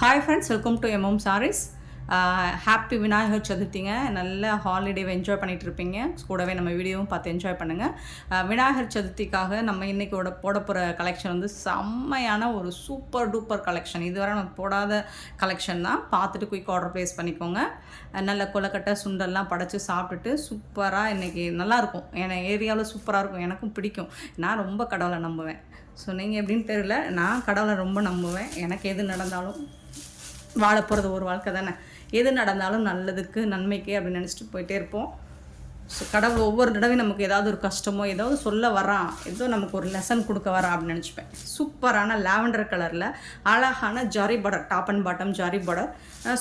Hi friends, welcome to MM sarees. Happy Vinayagar சதுர்த்திங்க. நல்ல ஹாலிடேவை என்ஜாய் பண்ணிகிட்டு இருப்பீங்க. கூடவே நம்ம வீடியோவும் பார்த்து என்ஜாய் பண்ணுங்கள். விநாயகர் சதுர்த்திக்காக நம்ம இன்றைக்கி போட போகிற கலெக்ஷன் வந்து செம்மையான ஒரு சூப்பர் டூப்பர் கலெக்ஷன். இதுவரை நம்ம போடாத கலெக்ஷன் தான். பார்த்துட்டு குயிக் ஆர்டர் ப்ளேஸ் பண்ணிக்கோங்க. நல்ல கொலக்கட்டை சுண்டெல்லாம் படைச்சி சாப்பிட்டுட்டு சூப்பராக இன்றைக்கி நல்லாயிருக்கும். என் ஏரியாவில் சூப்பராக இருக்கும். எனக்கும் பிடிக்கும். நான் ரொம்ப கடவுளை நம்புவேன். ஸோ நீங்கள் எப்படின்னு தெரியல, நான் கடவுளை ரொம்ப நம்புவேன். எனக்கு எது நடந்தாலும் வாழ போகிறது ஒரு வாழ்க்கை தானே. எது நடந்தாலும் நல்லதுக்கு நன்மைக்கு அப்படின்னு நினச்சிட்டு போயிட்டே இருப்போம். ஸோ கடவுள் ஒவ்வொரு தடவையும் நமக்கு ஏதாவது ஒரு கஷ்டமோ ஏதாவது சொல்ல வரான், ஏதோ நமக்கு ஒரு லெசன் கொடுக்க வரான் அப்படின்னு நினச்சிப்பேன். சூப்பரான லாவெண்டர் கலரில் அழகான zari border, top and bottom zari border,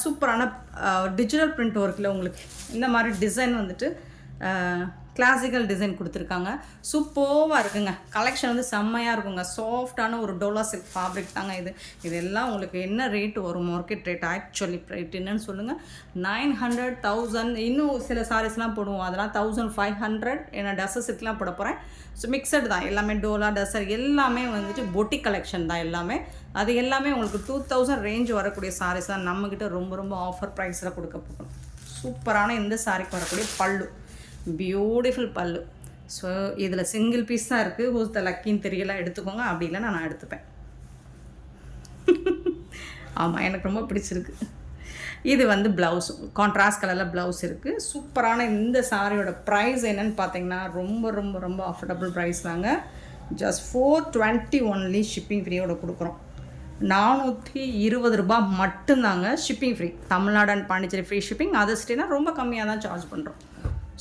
சூப்பரான டிஜிட்டல் பிரிண்ட் ஒர்க்கில் உங்களுக்கு இந்த மாதிரி டிசைன் வந்துட்டு கிளாசிக்கல் டிசைன் கொடுத்துருக்காங்க. சூப்பராக இருக்குங்க. கலெக்ஷன் வந்து செம்மையாக இருக்குங்க. சாஃப்டான ஒரு டோலா சில்க் ஃபேப்ரிக் தாங்க இது எல்லாம் உங்களுக்கு என்ன ரேட்டு வரும்? மார்க்கெட் ரேட் ஆக்சுவலி ரேட் என்னன்னு சொல்லுங்கள். 900, 1000, இன்னும் சில சாரீஸ்லாம் போடுவோம், அதெல்லாம் 1500. ஏன்னா டசர்ஸ்லாம் போட போகிறேன். ஸோ மிக்சட் தான் எல்லாமே, டோலா டசர் எல்லாமே வந்துட்டு பொட்டிக் கலெக்ஷன் தான் எல்லாமே. அது எல்லாமே உங்களுக்கு 2000 ரேஞ்ச் வரக்கூடிய சாரீஸ் தான் நம்மக்கிட்ட ரொம்ப ரொம்ப ஆஃபர் ப்ரைஸில் கொடுக்க போகிறோம். சூப்பரான இந்த சாரீக்கு வரக்கூடிய பல்லு, பியூட்டிஃபுல் பல்லு. ஸோ இதில் சிங்கிள் பீஸ் தான் இருக்குது. ஹூஸ் த லக்கின்னு தெரியல, எடுத்துக்கோங்க. அப்படி இல்லை நான் எடுத்துப்பேன். ஆமாம், எனக்கு ரொம்ப பிடிச்சிருக்கு. இது வந்து ப்ளவுஸ், கான்ட்ராஸ்ட் கலரில் ப்ளவுஸ் இருக்குது. சூப்பரான இந்த சாரியோட ப்ரைஸ் என்னன்னு பார்த்தீங்கன்னா ரொம்ப ரொம்ப ரொம்ப அஃபோர்டபுள் ப்ரைஸ் தாங்க. Just 420 only. ஷிப்பிங் ஃப்ரீயோட கொடுக்குறோம். 420 ரூபாய் மட்டும்தாங்க. Shipping free. Tamil Nadu and Pondicherry free shipping. Other ஸ்டேட்னா ரொம்ப கம்மியாக தான் சார்ஜ் பண்ணுறோம்.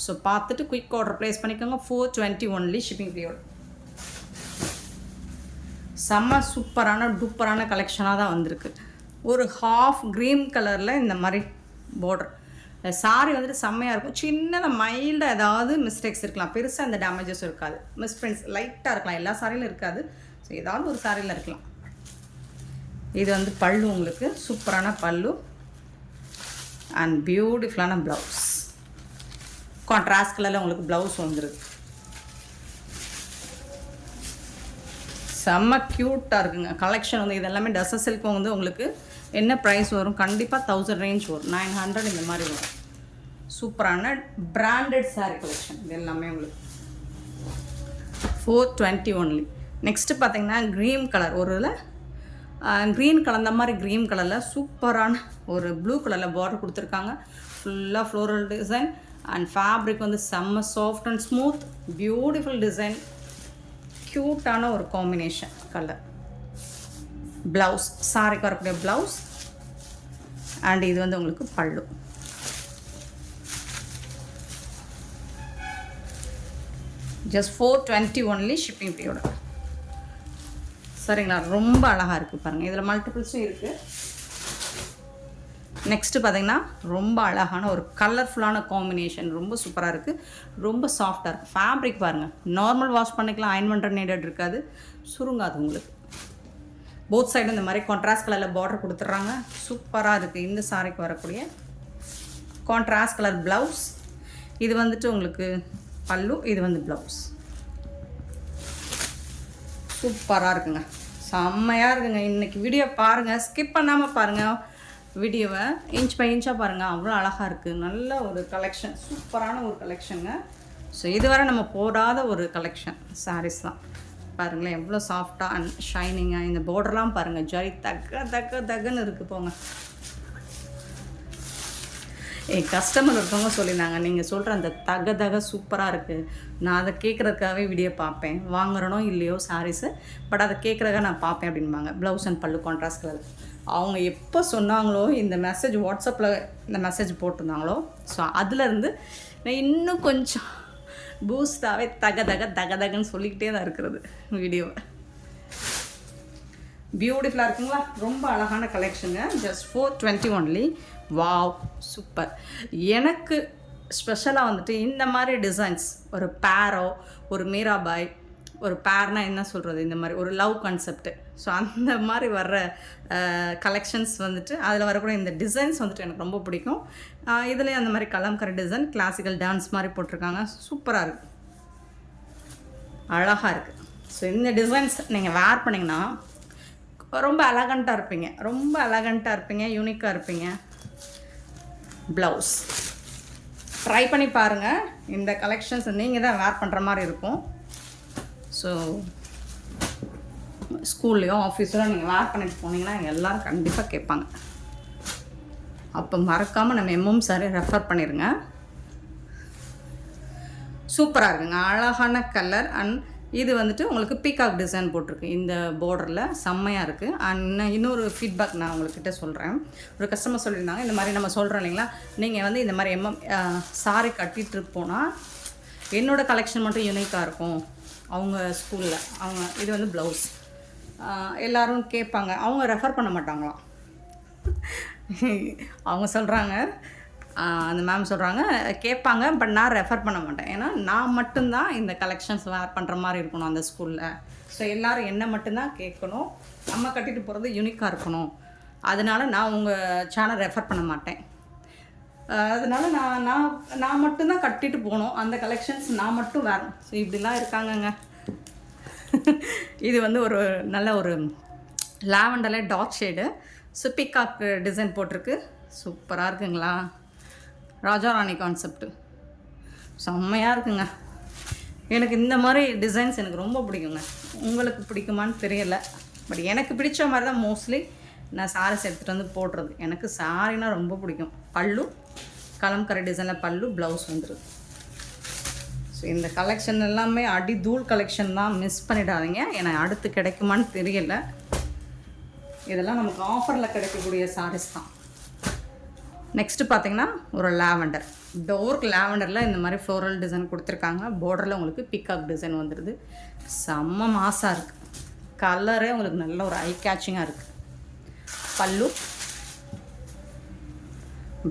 ஸோ பார்த்துட்டு குயிக் ஆர்டர் ப்ளேஸ் பண்ணிக்கோங்க. 420 ஒன்லி ஷிப்பிங் ஃப்ரீயோட. செம்ம சூப்பரான டூப்பரான கலெக்ஷனாக தான் வந்திருக்கு. ஒரு ஹாஃப் க்ரீன் கலரில் இந்த மாதிரி பார்டர். சாரி வந்துட்டு செம்மையாக இருக்கும். சின்னதாக மைல்டாக ஏதாவது மிஸ்டேக்ஸ் இருக்கலாம், பெருசாக அந்த டேமேஜஸ் இருக்காது. மிஸ்பிரிண்ட்ஸ் லைட்டாக இருக்கலாம், எல்லா சாரியிலும் இருக்காது. ஸோ ஏதாவது ஒரு சாரியில் இருக்கலாம். இது வந்து பல்லு, உங்களுக்கு சூப்பரான பல்லு அண்ட் பியூட்டிஃபுல்லான ப்ளவுஸ். கான்ட்ராஸ்ட் கலரில் உங்களுக்கு ப்ளவுஸ் வந்துடுது. செம்ம க்யூட்டாக இருக்குங்க கலெக்ஷன் வந்து. இது எல்லாமே டசர் சில்க்கும் வந்து உங்களுக்கு என்ன ப்ரைஸ் வரும்? கண்டிப்பாக 1000 ரேஞ்ச் வரும். 900 இந்த மாதிரி வரும். சூப்பரான பிராண்டட் சாரீ கலெக்ஷன் இது எல்லாமே உங்களுக்கு 420 ஒன்லி. நெக்ஸ்ட்டு பார்த்தீங்கன்னா க்ரீன் கலர், ஒரு இதில் க்ரீன் கலந்த மாதிரி க்ரீன் கலரில் சூப்பரான ஒரு ப்ளூ கலரில் பார்டர் கொடுத்துருக்காங்க. ஃபுல்லாக ஃப்ளோரல் டிசைன் அண்ட் ஃபேப்ரிக் வந்து செம்ம soft and smooth. Beautiful design, க்யூட்டான ஒரு காம்பினேஷன் கலர். ப்ளவுஸ், சாரிக்கு வரக்கூடிய ப்ளவுஸ் அண்ட் இது வந்து உங்களுக்கு பல்லு. ஜஸ்ட் 420 ஒன்லி ஷிப்பிங் ஃப்ரீயோட. சரிங்களா? ரொம்ப அழகாக இருக்குது பாருங்கள். இதில் மல்டிபிள்ஸும் இருக்குது. நெக்ஸ்ட்டு பார்த்திங்கன்னா ரொம்ப அழகான ஒரு கலர்ஃபுல்லான காம்பினேஷன். ரொம்ப சூப்பராக இருக்குது. ரொம்ப சாஃப்டாக இருக்குது. ஃபேப்ரிக் பாருங்கள். நார்மல் வாஷ் பண்ணிக்கலாம், அயன் பண்ணுற நீடட் இருக்காது, சுருங்காது உங்களுக்கு. போத் சைடு இந்த மாதிரி கான்ட்ராஸ்ட் கலரில் பார்டர் கொடுத்துட்றாங்க. சூப்பராக இருக்குது இந்த சாரிக்கு வரக்கூடிய கான்ட்ராஸ்ட் கலர் ப்ளவுஸ். இது வந்துட்டு உங்களுக்கு பல்லு, இது வந்து ப்ளவுஸ். சூப்பராக இருக்குங்க, செம்மையாக இருக்குங்க. இன்றைக்கி வீடியோ பாருங்கள், ஸ்கிப் பண்ணாமல் பாருங்கள். வீடியோவை இன்ச் பை இன்ச்சாக பாருங்கள். அவ்வளோ அழகாக இருக்குது. நல்ல ஒரு கலெக்ஷன், சூப்பரான ஒரு கலெக்ஷனுங்க. ஸோ இதுவரை நம்ம போடாத ஒரு கலெக்ஷன் சாரீஸ் தான். பாருங்களேன் எவ்வளோ சாஃப்டாக அண்ட் ஷைனிங்காக. இந்த பார்டர்லாம் பாருங்கள், ஜரி தக்குன்னு இருக்குது. போங்க, என் கஸ்டமர் ஒருத்தவங்க சொல்லியிருந்தாங்க, நீங்கள் சொல்கிற அந்த தக சூப்பராக இருக்குது. நான் அதை கேட்குறதுக்காகவே வீடியோ பார்ப்பேன். வாங்குறனோ இல்லையோ சாரீஸு, பட் அதை கேட்குறதுக்காக நான் பார்ப்பேன் அப்படின்பாங்க. ப்ளவுஸ் அண்ட் பல்லு கான்ட்ராஸ்ட் கலர். அவங்க எப்போ சொன்னாங்களோ, இந்த மெசேஜ் வாட்ஸ்அப்பில் இந்த மெசேஜ் போட்டிருந்தாங்களோ, ஸோ அதுலேருந்து நான் இன்னும் கொஞ்சம் பூஸ்டாகவே தகன்னு சொல்லிக்கிட்டே தான் இருக்கிறது வீடியோவை. பியூட்டிஃபுல்லாக இருக்குங்களா? ரொம்ப அழகான கலெக்ஷனுங்க. Just 420 only. Wow, super. எனக்கு ஸ்பெஷலாக வந்துட்டு இந்த மாதிரி டிசைன்ஸ், ஒரு பேரோ, ஒரு மீராபாய், ஒரு பேர்னால் என்ன சொல்கிறது, இந்த மாதிரி ஒரு லவ் கான்செப்ட்டு. ஸோ அந்த மாதிரி வர்ற கலெக்ஷன்ஸ் வந்துட்டு அதில் வரக்கூடிய இந்த டிசைன்ஸ் வந்துட்டு எனக்கு ரொம்ப பிடிக்கும். இதுலேயும் அந்த மாதிரி கலம்கரி டிசைன், கிளாசிக்கல் டான்ஸ் மாதிரி போட்டிருக்காங்க. சூப்பராக இருக்குது, அழகாக இருக்குது. ஸோ இந்த டிசைன்ஸ் நீங்கள் வேர் பண்ணிங்கன்னா ரொம்ப எலகண்ட்டாக இருப்பீங்க, ரொம்ப எலகண்ட்டாக இருப்பீங்க, யூனிக்காக இருப்பீங்க. ப்ளவுஸ் ட்ரை பண்ணி பாருங்கள். இந்த கலெக்ஷன்ஸ் நீங்கள் தான் வேர் பண்ணுற மாதிரி இருக்கும். ஸோ ஸ்கூல்லையோ ஆஃபீஸ்லையோ நீங்கள் வேர் பண்ணிட்டு போனீங்கன்னா எல்லோரும் கண்டிப்பாக கேட்பாங்க. அப்போ மறக்காமல் நம்ம எம்எம் சாரி ரெஃபர் பண்ணிடுங்க. சூப்பராக இருக்குங்க, அழகான கலர். அண்ட் இது வந்துட்டு உங்களுக்கு பீகாக் டிசைன் போட்டிருக்கு இந்த பார்டரில், செம்மையாக இருக்குது. அண்ட் இன்னொரு ஃபீட்பேக் நான் உங்கள்கிட்ட சொல்கிறேன். ஒரு கஸ்டமர் சொல்லியிருந்தாங்க, இந்த மாதிரி நம்ம சொல்கிறோம் இல்லைங்களா, நீங்கள் வந்து இந்த மாதிரி சாரி கட்டிகிட்டு போனால் என்னோடய கலெக்ஷன் மட்டும் யூனிக்காக இருக்கும் அவங்க ஸ்கூலில். அவங்க இது வந்து ப்ளவுஸ் எல்லோரும் கேட்பாங்க, அவங்க ரெஃபர் பண்ண மாட்டாங்களாம். அவங்க சொல்கிறாங்க, அந்த மேம் சொல்கிறாங்க கேட்பாங்க, பட் நான் ரெஃபர் பண்ண மாட்டேன். ஏன்னா நான் மட்டும்தான் இந்த கலெக்ஷன்ஸ் வேர் பண்ணுற மாதிரி இருக்கணும் அந்த ஸ்கூலில். ஸோ எல்லோரும் என்ன மட்டும்தான் கேட்கணும், நம்ம கட்டிட்டு போகிறது யூனிக்காக இருக்கணும். அதனால் நான் உங்கள் சேனல் ரெஃபர் பண்ண மாட்டேன். அதனால் நான் மட்டும்தான் கட்டிட்டு போகணும் அந்த கலெக்ஷன்ஸ், நான் மட்டும் வேறு. ஸோ இப்படிலாம் இருக்காங்கங்க. இது வந்து ஒரு நல்ல ஒரு லாவெண்டரில் dark shade. So peacock design போட்டிருக்கு, சூப்பராக இருக்குங்களா. ராஜா ராணி கான்செப்ட்டு செம்மையாக இருக்குங்க. எனக்கு இந்த மாதிரி டிசைன்ஸ் எனக்கு ரொம்ப பிடிக்குங்க. உங்களுக்கு பிடிக்குமான்னு தெரியலை, பட் எனக்கு பிடிச்ச மாதிரி தான் மோஸ்ட்லி நான் சாரீஸ் எடுத்துகிட்டு வந்து போடுறது. எனக்கு சாரினா ரொம்ப பிடிக்கும். பல்லு கலம்கரை டிசைனில் பல்லு, ப்ளவுஸ் வந்துடுது. ஸோ இந்த கலெக்ஷன் எல்லாமே அடி தூள் கலெக்ஷன் தான், மிஸ் பண்ணிடாதீங்க. எனக்கு அடுத்து கிடைக்குமான்னு தெரியலை. இதெல்லாம் நமக்கு ஆஃபரில் கிடைக்கக்கூடிய சாரீஸ் தான். நெக்ஸ்ட்டு பார்த்திங்கன்னா ஒரு லாவெண்டர், டோர்க் லாவெண்டரில் இந்த மாதிரி ஃப்ளோரல் டிசைன் கொடுத்துருக்காங்க. பார்டரில் உங்களுக்கு பீகாக் டிசைன் வந்துடுது. செம்ம மாசாக இருக்குது, கலரே உங்களுக்கு நல்ல ஒரு ஐ கேச்சிங்காக இருக்குது. பல்லு,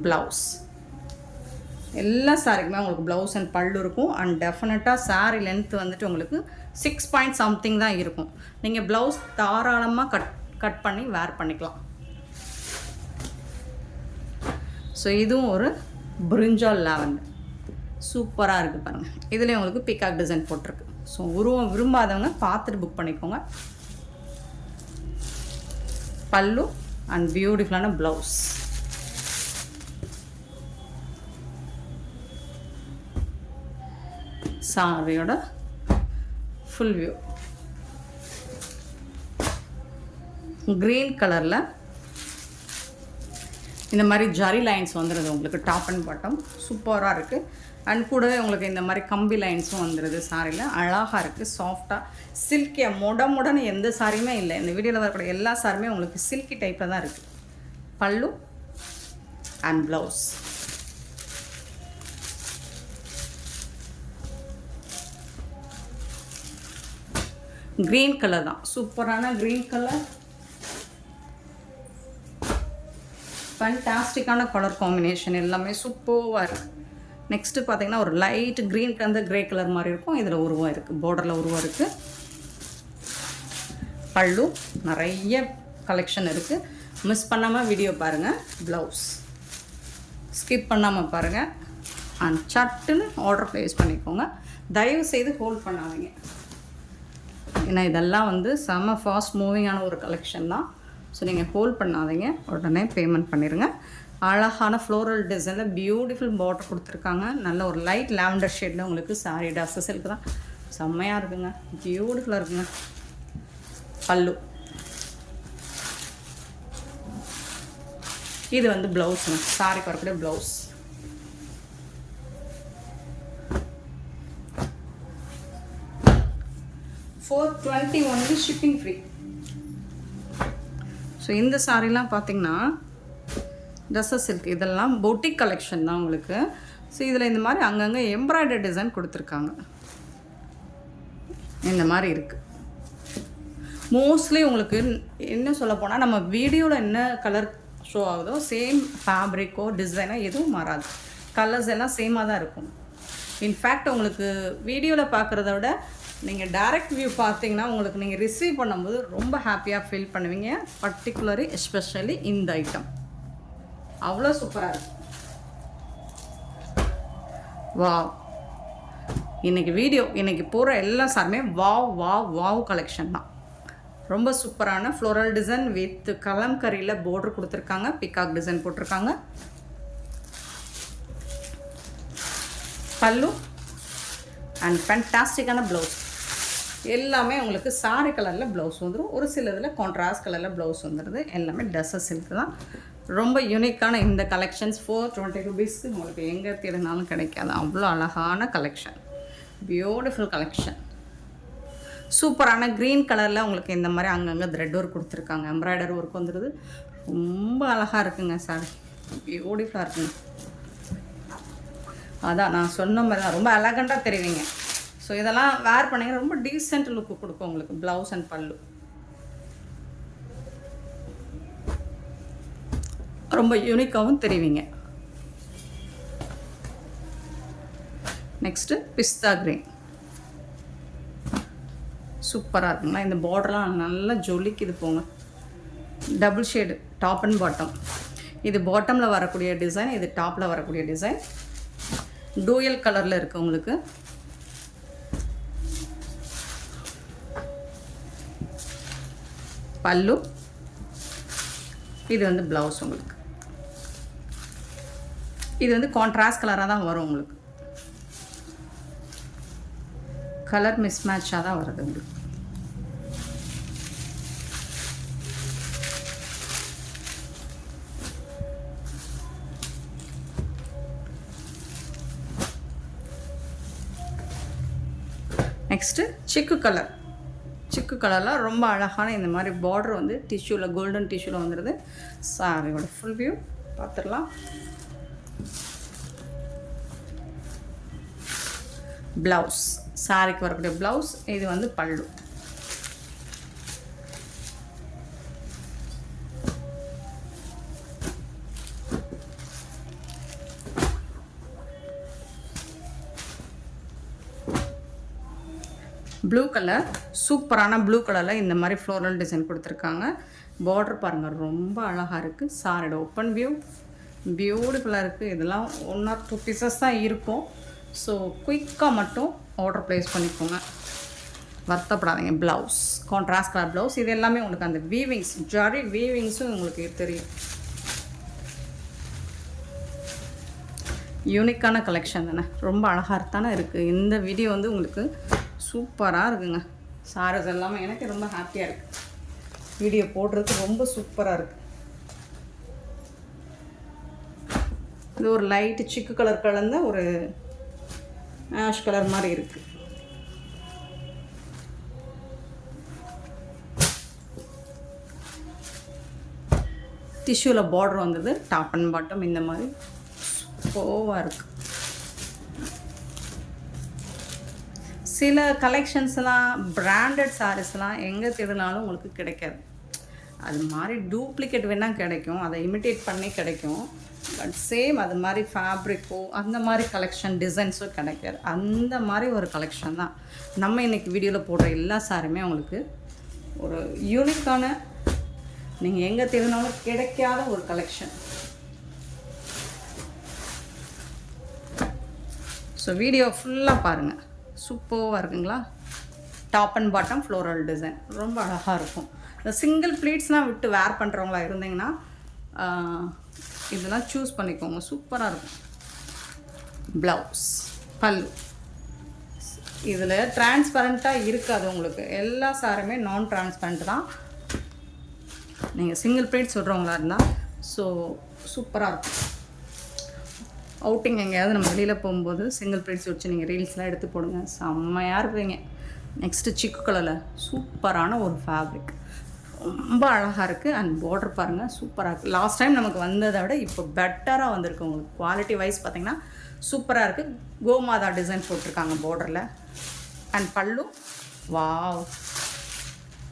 ப்ளவுஸ், எல்லா சாரிக்குமே உங்களுக்கு ப்ளவுஸ் அண்ட் பல்லு இருக்கும். அண்ட் டெஃபினட்டாக சாரீ லென்த் வந்துட்டு உங்களுக்கு 6 பாயிண்ட் சம்திங் தான் இருக்கும். நீங்கள் ப்ளவுஸ் தாராளமாக கட் பண்ணி வேர் பண்ணிக்கலாம். ஸோ இதுவும் ஒரு பிரிஞ்சால் லாவெண்டர், சூப்பராக இருக்குது பாருங்கள். இதுலேயும் உங்களுக்கு பீகாக் டிசைன் போட்டிருக்கு. ஸோ உருவம் விரும்பாதவங்க பார்த்துட்டு புக் பண்ணிக்கோங்க. பல்லு அண்ட் பியூட்டிஃபுல்லான ப்ளவுஸ். சாரியோட ஃபுல் வியூ க்ரீன் கலரில் இந்த மாதிரி ஜரி லைன்ஸ் வந்துடுது உங்களுக்கு, டாப் அண்ட் பாட்டம் சூப்பராக இருக்குது. அண்ட் கூடவே உங்களுக்கு இந்த மாதிரி கம்பி லைன்ஸும் வந்துடுது. சாரியில் அழகாக இருக்குது, சாஃப்டாக சில்கியாக மொடன்னு எந்த சாரியுமே இல்லை. இந்த வீடியோவில் வரக்கூடிய எல்லா சாரியுமே உங்களுக்கு சில்கி டைப்பில் தான் இருக்குது. பல்லு அண்ட் ப்ளவுஸ். க்ரீன் கலர் தான், சூப்பரான க்ரீன் கலர், ஃபேன்டாஸ்டிக்கான கலர் காம்பினேஷன், எல்லாமே சூப்பராக இருக்குது. நெக்ஸ்ட்டு பார்த்தீங்கன்னா ஒரு light green colour grey colour மாதிரி இருக்கும். இதில் உருவம் இருக்குது, பார்டரில் உருவம் இருக்குது. பல்லு நிறைய கலெக்ஷன் இருக்குது, மிஸ் பண்ணாமல் வீடியோ பாருங்கள். ப்ளவுஸ் ஸ்கிப் பண்ணாமல் பாருங்கள். அண்ட் சட்டுன்னு ஆர்டர் ப்ளேஸ் பண்ணிக்கோங்க. தயவு செய்து ஹோல்ட் பண்ணாதீங்க, ஏன்னா இதெல்லாம் வந்து செம்ம ஃபாஸ்ட் மூவிங்கான ஒரு கலெக்ஷன் தான். ஸோ நீங்கள் ஹோல்ட் பண்ணாதீங்க, உடனே பேமெண்ட் பண்ணிடுங்க. அழகான ஃப்ளோரல் டிசைனில் பியூட்டிஃபுல் பார்டர் கொடுத்துருக்காங்க. நல்ல ஒரு லைட் லாவெண்டர் ஷேடில் உங்களுக்கு சாரி டஸ்ட் சில்க் தான், செம்மையாக இருக்குங்க, பியூட்டிஃபுல்லாக இருக்குங்க. பல்லு, இது வந்து ப்ளவுஸுங்க, சாரிக்கு வரக்கூடிய blouse. $420 only, shipping free. So இந்த சாரீலாம் பார்த்திங்கன்னா டஸ்ஸர் சில்க், இதெல்லாம் பொட்டிக் கலெக்ஷன் தான் உங்களுக்கு. ஸோ இதில் இந்த மாதிரி அங்கங்கே எம்ப்ராய்டரி டிசைன் கொடுத்துருக்காங்க, இந்த மாதிரி இருக்குது. மோஸ்ட்லி உங்களுக்கு என்ன சொல்ல போனால் நம்ம வீடியோவில் என்ன கலர் ஷோ ஆகுதோ சேம் ஃபேப்ரிக்கோ டிசைனோ எதுவும் மாறாது, கலர்ஸ் எல்லாம் சேமாக தான் இருக்கும். இன்ஃபேக்ட் உங்களுக்கு வீடியோவில் பார்க்குறத விட நீங்கள் டைரக்ட் வியூ பார்த்தீங்கன்னா உங்களுக்கு நீங்கள் ரிசீவ் பண்ணும்போது ரொம்ப ஹாப்பியாக ஃபீல் பண்ணுவீங்க. பர்டிகுலரி எஸ்பெஷலி இந்த ஐட்டம் அவ்வளோ சூப்பராக இருக்கும். வாவ், இன்றைக்கி வீடியோ இன்றைக்கி போகிற எல்லா சாருமே வாவ் வாவ் வாவ் கலெக்ஷன் தான். ரொம்ப சூப்பரான ஃப்ளோரல் டிசைன் வித் கலம்கரியில் பார்டர் கொடுத்துருக்காங்க. பிகாக் டிசைன் போட்டிருக்காங்க. பல்லு அண்ட் ஃபேண்டாஸ்டிக்கான ப்ளவுஸ். எல்லாமே உங்களுக்கு சாரி கலரில் ப்ளவுஸ் வந்துடும். ஒரு சில இதில் கான்ட்ராஸ்ட் கலரில் ப்ளவுஸ் வந்துடுது. எல்லாமே டஸ்ஸஸ் சில்க் தான். ரொம்ப யூனிக்கான இந்த கலெக்ஷன்ஸ் 420 rupeesக்கு உங்களுக்கு எங்கே தேடினாலும் கிடைக்காது. அவ்வளோ அழகான கலெக்ஷன், பியூட்டிஃபுல் கலெக்ஷன். சூப்பரான க்ரீன் கலரில் உங்களுக்கு இந்த மாதிரி அங்கங்கே த்ரெட் ஒர்க் கொடுத்துருக்காங்க. எம்ப்ராய்டரி ஒர்க் வந்துடுது. ரொம்ப அழகாக இருக்குங்க சாரி, பியூட்டிஃபுல்லாக இருக்குங்க. அதான் நான் சொன்ன மாதிரி தான், ரொம்ப எலகண்ட்டாக தெரிவிங்க. ஸோ இதெல்லாம் வேர் பண்ணிங்கன்னா ரொம்ப டீசென்ட் லுக்கு கொடுக்கும் உங்களுக்கு. ப்ளவுஸ் அண்ட் பல்லு ரொம்ப யூனிக்காகவும் தெரிவிங்க. நெக்ஸ்ட்டு பிஸ்தா க்ரீன். சூப்பராக இருக்குங்களா. இந்த பார்டர்லாம் நல்லா ஜொலிக்குது போங்க. Double shade top and bottom. இது பாட்டமில் வரக்கூடிய டிசைன், இது டாப்பில் வரக்கூடிய டிசைன். டூயல் கலரில் இருக்குது உங்களுக்கு. பல்லு, இது வந்து ப்ளவுஸ் உங்களுக்கு. இது வந்து கான்ட்ராஸ்ட் கலராக தான் வரும் உங்களுக்கு. கலர் மிஸ்மேட்சாக தான் வருது உங்களுக்கு. நெக்ஸ்ட்டு சிக்கு கலர். சிக்கு கலரில் ரொம்ப அழகான இந்த மாதிரி பார்டர் வந்து டிஷ்யூவில், கோல்டன் டிஷ்யூவில் வந்துடுது. சாரியோட ஃபுல் வியூ பார்த்துடலாம். ப்ளவுஸ், சாரிக்கு வரக்கூடிய ப்ளவுஸ். இது வந்து பல்லு. ப்ளூ கலர், சூப்பரான ப்ளூ கலரில் இந்த மாதிரி ஃப்ளோரல் டிசைன் கொடுத்துருக்காங்க. பார்டர் பாருங்கள், ரொம்ப அழகாக இருக்குது. சாரியோட ஓப்பன் வியூ பியூட்டிஃபுல்லாக இருக்குது. இதெல்லாம் 1 or 2 பீசஸ் தான் இருக்கும். ஸோ குயிக்காக மட்டும் ஆர்டர் ப்ளேஸ் பண்ணிக்கோங்க, வருத்தப்படாதீங்க. Blouse contrast colour blouse. இது எல்லாமே உங்களுக்கு அந்த வீவிங்ஸ், ஜரி வீவிங்ஸும் உங்களுக்கு தெரியும். யூனிக்கான கலெக்ஷன் தானே, ரொம்ப அழகாக தானே இருக்குது. இந்த வீடியோ வந்து உங்களுக்கு சூப்பராக இருக்குங்க. சாரீஸ் எல்லாமே எனக்கு ரொம்ப ஹாப்பியாக இருக்குது. வீடியோ போடுறதுக்கு ரொம்ப சூப்பராக இருக்குது. இது ஒரு லைட்டு சிக்கு கலர் கலந்த ஒரு ஆஷ் கலர் மாதிரி இருக்குது. டிஷ்யூவில் பார்டர் வந்தது. டாப் அண்ட் பாட்டம் இந்த மாதிரி சூப்பராக இருக்குது. சில கலெக்ஷன்ஸ்லாம் பிராண்டட் சாரீஸ்லாம் எங்கே தேடினாலும் உங்களுக்கு கிடைக்காது. அது மாதிரி டூப்ளிகேட் வேணால் கிடைக்கும், அதை இமிட்டேட் பண்ணி கிடைக்கும். பட் சேம் அது மாதிரி ஃபேப்ரிக்கோ அந்த மாதிரி கலெக்ஷன் டிசைன்ஸோ கிடைக்காது. அந்த மாதிரி ஒரு கலெக்ஷன் தான் நம்ம இன்றைக்கி வீடியோவில் போடுற எல்லா சாரியுமே உங்களுக்கு ஒரு யூனிக்கான, நீங்கள் எங்கே தேடினாலும் கிடைக்காத ஒரு கலெக்ஷன். ஸோ வீடியோ ஃபுல்லாக பாருங்கள், சூப்பராக இருக்குங்களா. Top and bottom floral design ரொம்ப அழகாக இருக்கும். இந்த சிங்கிள் ப்ளீட்ஸ்லாம் விட்டு வேர் பண்ணுறவங்களா இருந்தீங்கன்னா இதெல்லாம் சூஸ் பண்ணிக்கோங்க, சூப்பராக இருக்கும். ப்ளவுஸ், பல்லு. இதில் டிரான்ஸ்பரண்ட்டாக இருக்காது உங்களுக்கு. எல்லா சாருமே நான் டிரான்ஸ்பரண்ட் தான். நீங்கள் சிங்கிள் ப்ளீட் சொல்கிறவங்களா இருந்தால் ஸோ சூப்பராக இருக்கும். அவுட்டிங் எங்கேயாவது நம்ம வெளியில் போகும்போது சிங்கிள் ப்ளீட்ஸ் வச்சு நீங்கள் ரீல்ஸ்லாம் எடுத்து போடுங்க, செம்மையாக இருப்பீங்க. நெக்ஸ்ட்டு சிக்கு கலரில் சூப்பரான ஒரு ஃபேப்ரிக், ரொம்ப அழகாக இருக்குது. அண்ட் பார்டர் பாருங்கள், சூப்பராக இருக்குது. லாஸ்ட் டைம் நமக்கு வந்ததை விட இப்போ பெட்டராக வந்திருக்கு உங்களுக்கு. குவாலிட்டி வைஸ் பார்த்திங்கன்னா சூப்பராக இருக்குது. கோமாதா டிசைன் போட்டிருக்காங்க பார்டரில். அண்ட் பல்லு வாவ்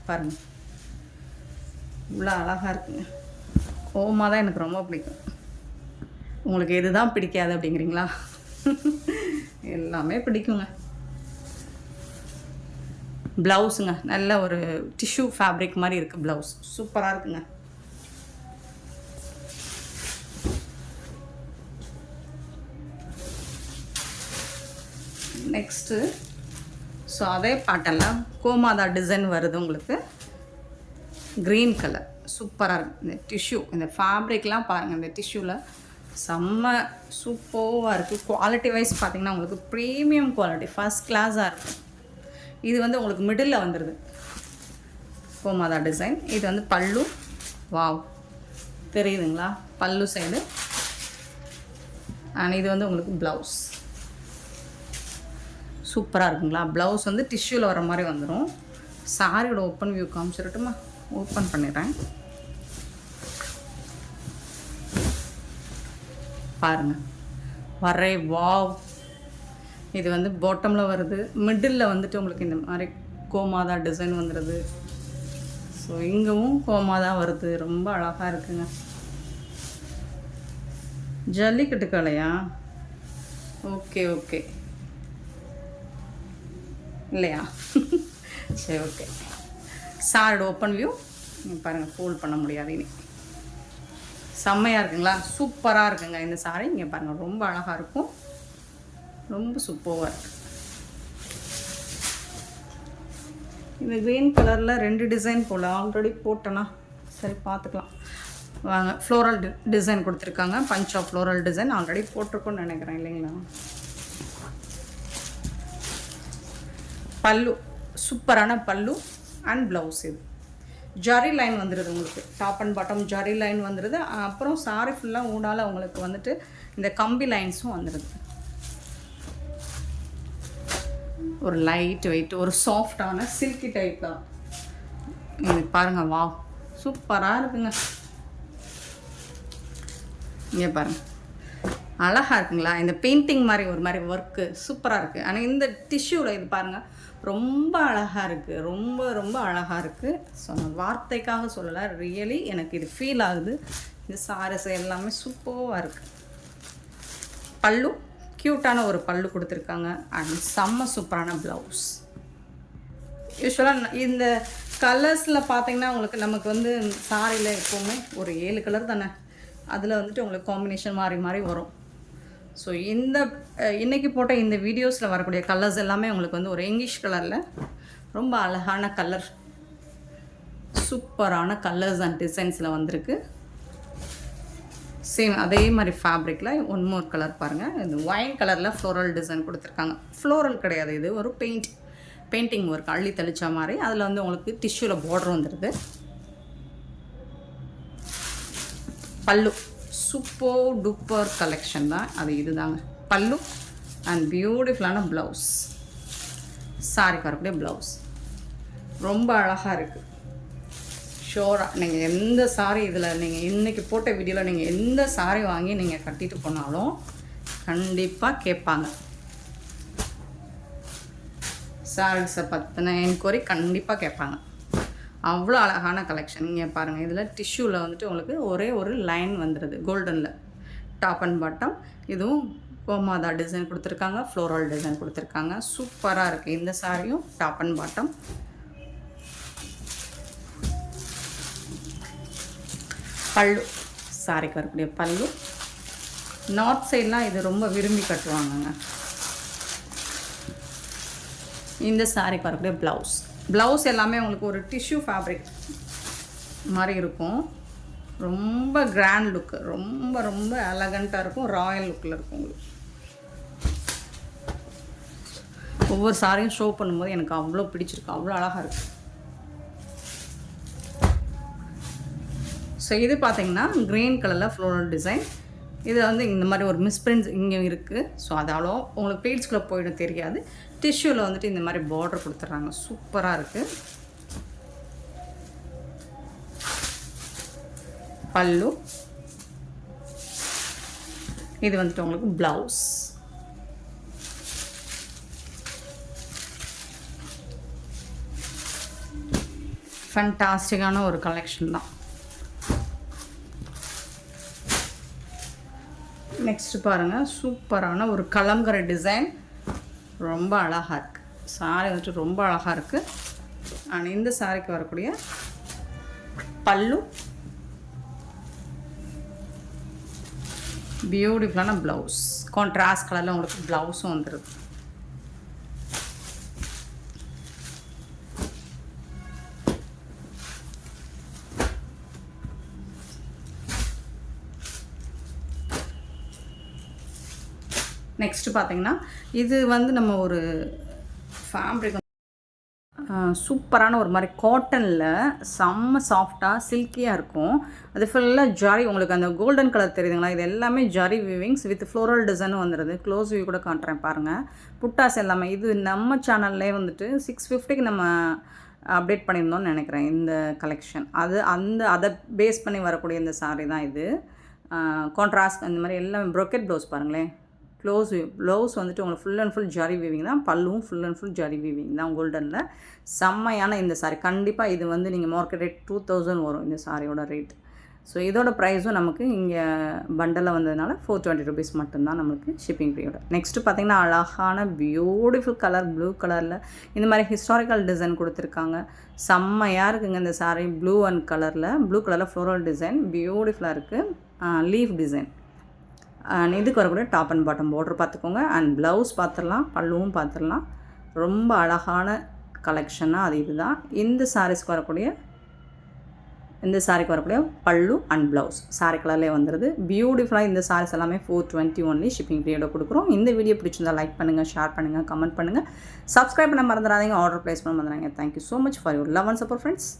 பாருங்கள், இவ்வளோ அழகாக இருக்குங்க. கோமாதா எனக்கு ரொம்ப பிடிக்கும். உங்களுக்கு எது தான் பிடிக்காது அப்படிங்கிறீங்களா? எல்லாமே பிடிக்குங்க. ப்ளவுஸுங்க நல்ல ஒரு டிஷ்யூ ஃபேப்ரிக் மாதிரி இருக்குது. ப்ளவுஸ் சூப்பராக இருக்குங்க. நெக்ஸ்ட்டு ஸோ அதே பேட்டர்னில் கோமாதா டிசைன் வருது உங்களுக்கு. க்ரீன் கலர் சூப்பராக இருக்குது. இந்த டிஷ்யூ இந்த ஃபேப்ரிக்லாம் பாருங்கள், இந்த டிஷ்யூவில் செம்ம சூப்பராக இருக்குது. குவாலிட்டி வைஸ் பார்த்திங்கன்னா உங்களுக்கு ப்ரீமியம் குவாலிட்டி ஃபஸ்ட் கிளாஸாக இருக்கும். இது வந்து உங்களுக்கு மிடில் வந்துடுது கோமாதா டிசைன். இது வந்து பல்லு. வாவ், தெரியுதுங்களா? பல்லு சைடு. அண்ட் இது வந்து உங்களுக்கு ப்ளவுஸ். சூப்பராக இருக்குங்களா? ப்ளவுஸ் வந்து டிஷ்யூவில் வர மாதிரி வந்துடும். சாரியோட ஓப்பன் வியூ காமிச்சிடட்டுமா? ஓப்பன் பண்ணிடுறேன் பாருங்கள். வரே வாவ். இது வந்து பாட்டமில் வருது, மிடில் வந்துட்டு உங்களுக்கு இந்த மாதிரி கோமாதா டிசைன் வந்துடுது. ஸோ இங்கவும் கோமாதா வருது. ரொம்ப அழகாக இருக்குங்க. ஜல்லிக்கட்டு கலையா? ஓகே ஓகே, இல்லையா? சரி ஓகே. சாரோட ஓப்பன் வியூ பாருங்கள். ஃபோல்ட் பண்ண முடியாது இனி. செம்மையாக இருக்குங்களா? சூப்பராக இருக்குங்க இந்த சாரி. இங்கே பாருங்கள், ரொம்ப அழகாக இருக்கும். ரொம்ப சூப்பராக இருக்குது. இந்த க்ரீன் கலரில் 2 டிசைன் போல் ஆல்ரெடி போட்டேன்னா. சரி பார்த்துக்கலாம் வாங்க. ஃப்ளோரல் டிசைன் கொடுத்துருக்காங்க. Bunch of floral design already போட்டிருக்கோன்னு நினைக்கிறேன், இல்லைங்களா? பல்லு சூப்பரான பல்லு அண்ட் ப்ளவுஸ். இது ஜரி லைன் வந்துடுது உங்களுக்கு. Top and bottom zari line வந்துடுது. அப்புறம் சாரி ஃபுல்லாக ஊடால் உங்களுக்கு வந்துட்டு இந்த கம்பி லைன்ஸும் வந்துடுது. ஒரு லைட் வெயிட், ஒரு சாஃப்டான சில்கி டைப் தான் இது. பாருங்கள், வா சூப்பராக இருக்குங்க. இங்கே பாருங்கள், அழகாக இருக்குங்களா? இந்த பெயிண்டிங் மாதிரி ஒரு மாதிரி ஒர்க்கு சூப்பராக இருக்குது. ஆனால் இந்த டிஷ்யூவில் இது பாருங்கள், ரொம்ப அழகாக இருக்குது. ரொம்ப ரொம்ப அழகாக இருக்குது. ஸோ நான் வார்த்தைக்காக சொல்லலை, ரியலி எனக்கு இது ஃபீல் ஆகுது. இந்த சாரீஸ் எல்லாமே சூப்பராக இருக்குது. பல்லு க்யூட்டான ஒரு பல்லு கொடுத்துருக்காங்க. அண்ட் செம்ம சூப்பரான ப்ளவுஸ். யூஸ்வலாக இந்த கலர்ஸில் பார்த்தீங்கன்னா உங்களுக்கு நமக்கு வந்து சாரியில் எப்போவுமே ஒரு 7 கலர் தானே, அதில் வந்துட்டு உங்களுக்கு காம்பினேஷன் மாறி மாறி வரும். ஸோ இந்த இன்றைக்கி போட்ட இந்த வீடியோஸில் வரக்கூடிய கலர்ஸ் எல்லாமே உங்களுக்கு வந்து ஒரு இங்கிலீஷ் கலரில் ரொம்ப அழகான கலர், சூப்பரான கலர்ஸ் அண்ட் டிசைன்ஸில் வந்திருக்கு. சேம் அதே மாதிரி ஃபேப்ரிக்கில் ஒன் மோர் கலர் பாருங்கள். இந்த ஒயின் கலரில் ஃப்ளோரல் டிசைன் கொடுத்துருக்காங்க. ஃப்ளோரல் கிடையாது, இது ஒரு பெயிண்டிங் ஒர்க் அள்ளி தெளித்த மாதிரி. அதில் வந்து உங்களுக்கு டிஷ்யூவில் பார்டர் வந்துடுது. பல்லு சூப்பர் டூப்பர் கலெக்ஷன் தான் அது. இதுதாங்க பல்லு அண்ட் பியூட்டிஃபுல்லான ப்ளவுஸ். சாரிக்கு வரக்கூடிய ப்ளவுஸ் ரொம்ப அழகாக இருக்குது. ஷோராக நீங்கள் எந்த சாரி இதில் நீங்கள் இன்றைக்கி போட்ட வீடியோவில் நீங்கள் எந்த சாரி வாங்கி நீங்கள் கட்டிட்டு போனாலும் கண்டிப்பாக கேட்பாங்க. சாரீஸை பற்றின என்கொயரி கண்டிப்பாக கேட்பாங்க. அவ்வளோ அழகான கலெக்ஷன். இங்கே பாருங்கள், இதில் டிஷ்யூவில் வந்துட்டு உங்களுக்கு ஒரே ஒரு லைன் வந்துடுது கோல்டனில், டாப் அண்ட் பாட்டம். இதுவும் கோமாதா டிசைன் கொடுத்துருக்காங்க, ஃப்ளோரல் டிசைன் கொடுத்துருக்காங்க. சூப்பராக இருக்குது இந்த சாரியும். Top and bottom. பல்லு, சாரிக்கு வரக்கூடிய பல்லு. நார்த் சைட்லாம் இது ரொம்ப விரும்பி கட்டுவாங்கங்க. இந்த சாரிக்கு வரக்கூடிய ப்ளவுஸ் எல்லாமே உங்களுக்கு ஒரு டிஷ்யூ ஃபேப்ரிக் மாதிரி இருக்கும். ரொம்ப கிராண்ட் லுக்கு, ரொம்ப ரொம்ப எலகண்ட்டாக இருக்கும். ராயல் லுக்கில் இருக்கும் உங்களுக்கு. ஒவ்வொரு சாரியும் ஷோ பண்ணும்போது எனக்கு அவ்வளோ பிடிச்சிருக்கு, அவ்வளோ அழகாக இருக்குது. ஸோ இது பார்த்திங்கன்னா க்ரீன் கலரில் ஃப்ளோரல் டிசைன். இது வந்து இந்த மாதிரி ஒரு மிஸ்பிரிண்ட்ஸ் இங்கே இருக்குது. ஸோ அதாலோ உங்களுக்கு ப்ளீட்ஸ்குள்ளே போயிடும் தெரியாது. டிஷ்யூவில் வந்துட்டு இந்த மாதிரி பார்டர் கொடுத்துட்றாங்க. சூப்பராக இருக்குது. பல்லு. இது வந்துட்டு உங்களுக்கு ப்ளவுஸ். ஃபேண்டாஸ்டிக்கான ஒரு கலெக்ஷன் தான். நெக்ஸ்ட் பாருங்கள், சூப்பரான ஒரு கலங்கரை டிசைன். ரொம்ப அழகாக இருக்குது சாரி, வந்துட்டு ரொம்ப அழகாக இருக்குது. அண்ட் இந்த சாரிக்கு வரக்கூடிய பல்லு, பியூட்டிஃபுல்லான ப்ளவுஸ். கான்ட்ராஸ்ட் கலரில் உங்களுக்கு ப்ளவுஸும் வந்துடுது. நெக்ஸ்ட்டு பார்த்தீங்கன்னா இது வந்து நம்ம ஒரு ஃபேப்ரிக் சூப்பரான ஒரு மாதிரி காட்டனில் செம்ம சாஃப்டாக சில்கியாக இருக்கும். அது ஃபுல்லாக ஜரி, உங்களுக்கு அந்த கோல்டன் கலர் தெரியுதுங்களா, இது எல்லாமே ஜரி வீவிங்ஸ் வித் ஃப்ளோரல் டிசைனும் வந்துடுது. க்ளோஸ் வியூ கூட காட்டுறேன் பாருங்கள். புட்டாஸ் எல்லாமே இது நம்ம சேனல்லே வந்துட்டு 650க்கு நம்ம அப்டேட் பண்ணியிருந்தோம்னு நினைக்கிறேன் இந்த கலெக்ஷன். அதை பேஸ் பண்ணி வரக்கூடிய இந்த சாரீ தான் இது. கான்ட்ராஸ்ட் அந்த மாதிரி எல்லாம் ப்ரோக்கெட் ப்ளவுஸ் பாருங்களேன். ப்ளவுஸ் வந்துட்டு உங்களுக்கு full and full zari weaving தான். பல்லுவும் full and full zari weaving தான் கோல்டனில். செம்மையான இந்த சாரீ. கண்டிப்பாக இது வந்து நீங்கள் மார்க்கெட் ரேட் 2000 வரும் இந்த சாரியோட ரேட். ஸோ இதோட ப்ரைஸும் நமக்கு இங்கே பண்டலில் வந்ததுனால 420 rupees மட்டும்தான் நம்மளுக்கு ஷிப்பிங் ஃப்ரீயோட. நெக்ஸ்ட்டு பார்த்திங்கன்னா அழகான பியூட்டிஃபுல் கலர் ப்ளூ கலரில் இந்த மாதிரி ஹிஸ்டாரிக்கல் டிசைன் கொடுத்துருக்காங்க. செம்மையாக இருக்குங்க இந்த சாரீ. ப்ளூ கலரில் ஃப்ளோரல் டிசைன் பியூட்டிஃபுல்லாக இருக்குது. Leaf design. இதுக்கு வரக்கூடிய டாப் அண்ட் பாட்டம் பார்டர் பார்த்துக்கோங்க. அண்ட் ப்ளவுஸ் பார்த்துடலாம், பல்லுவும் பார்த்துடலாம். ரொம்ப அழகான கலெக்ஷனாக அது இதுதான். இந்த சாரீக்கு வரக்கூடிய பல்லு அண்ட் ப்ளவுஸ் சாரீ கலர்லேயே வந்துடுது. பியூட்டிஃபுல்லாக இந்த சாரீஸ் எல்லாமே 420 ஒன்லி ஷிப்பிங் பீரியடை கொடுக்குறோம். இந்த வீடியோ பிடிச்சிருந்தால் லைக் பண்ணுங்கள், ஷேர் பண்ணுங்கள், கமெண்ட் பண்ணுங்கள், சப்ஸ்கிரைப் பண்ண மறந்துடாதீங்க, ஆர்டர் ப்ளேஸ் பண்ண மறந்துடாதீங்க. Thank you so much for your love and support friends.